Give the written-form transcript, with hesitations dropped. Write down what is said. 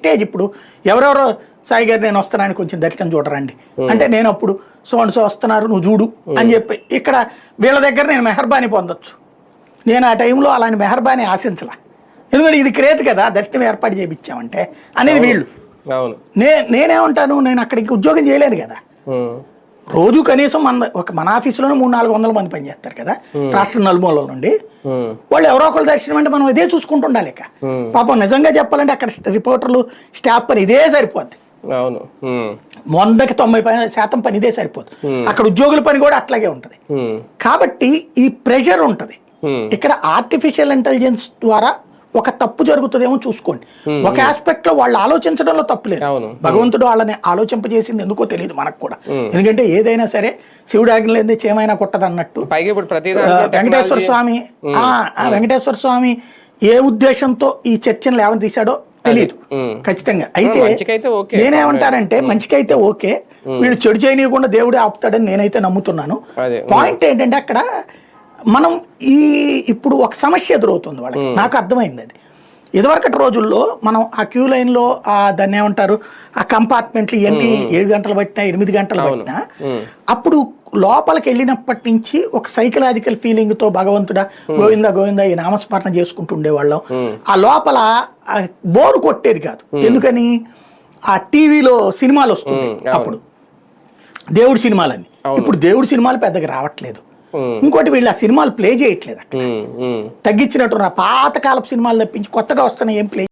Stage ఇప్పుడు ఎవరెవరో సాయి గారు నేను వస్తున్నాను కొంచెం దర్శనం చూడరండి అంటే నేను అప్పుడు సో వస్తున్నారు నువ్వు చూడు అని చెప్పి ఇక్కడ వీళ్ళ దగ్గర నేను మెహర్బానీ పొందొచ్చు. నేను ఆ టైంలో అలాంటి మెహర్బానీ ఆశించలా, ఎందుకంటే ఇది క్రియేట్ కదా దర్శనం ఏర్పాటు చేయించామంటే అనేది వీళ్ళు. నేనేమంటాను, నేను అక్కడికి ఉద్యోగం చేయలేను కదా, రోజు కనీసం మన ఆఫీసులోనే 300-400 మంది పనిచేస్తారు కదా రాష్ట్ర నలుమూలల నుండి. వాళ్ళు ఎవరో ఒకరు దర్శనం అంటే మనం ఇదే చూసుకుంటుండాలి. ఇక పాపం నిజంగా చెప్పాలంటే అక్కడ రిపోర్టర్లు స్టాఫ్ పని ఇదే సరిపోద్ది, 100-90% పని ఇదే సరిపోద్ది. అక్కడ ఉద్యోగుల పని కూడా అట్లాగే ఉంటది. కాబట్టి ఈ ప్రెషర్ ఉంటది. ఇక్కడ ఆర్టిఫిషియల్ ఇంటెలిజెన్స్ ద్వారా ఒక తప్పు జరుగుతుందేమో చూసుకోండి. ఒక ఆస్పెక్ట్ లో వాళ్ళు ఆలోచించడంలో తప్పు లేదు, భగవంతుడు వాళ్ళని ఆలోచింపజేసింది ఎందుకో తెలియదు మనకు కూడా. ఎందుకంటే ఏదైనా సరే శివుడు ఆజ్ఞ లేనిదే చేమైనా కొట్టదు అన్నట్టు వెంకటేశ్వర స్వామి ఏ ఉద్దేశంతో ఈ చర్చను లేవని తీశాడో తెలియదు ఖచ్చితంగా. అయితే నేనేమంటానంటే మంచికైతే ఓకే, వీళ్ళు చెడు చేయనీయకుండా దేవుడే ఆపుతాడని నేనైతే నమ్ముతున్నాను. పాయింట్ ఏంటంటే అక్కడ మనం ఇప్పుడు ఒక సమస్య ఎదురవుతుంది వాళ్ళకి, నాకు అర్థమైంది అది. ఇదివరకటి రోజుల్లో మనం ఆ క్యూ లైన్లో దాన్ని ఏమంటారు ఆ కంపార్ట్మెంట్లు ఇవన్నీ 7 గంటలు పట్టినా 8 గంటలు పట్టినా అప్పుడు లోపలికి వెళ్ళినప్పటి నుంచి ఒక సైకలాజికల్ ఫీలింగ్తో భగవంతుడా గోవిందా గోవిందా ఈ నామస్మరణ చేసుకుంటూ ఉండేవాళ్ళం. ఆ లోపల బోరు కొట్టేది కాదు, ఎందుకని ఆ టీవీలో సినిమాలు వస్తుంది అప్పుడు దేవుడి సినిమాలని. ఇప్పుడు దేవుడి సినిమాలు పెద్దగా రావట్లేదు. ఇంకోటి వీళ్ళు ఆ సినిమాలు ప్లే చేయట్లేదు, అక్కడ తగ్గించినట్టు పాతకాలపు సినిమాలు తప్పించి కొత్తగా వస్తున్నాయి ఏం ప్లే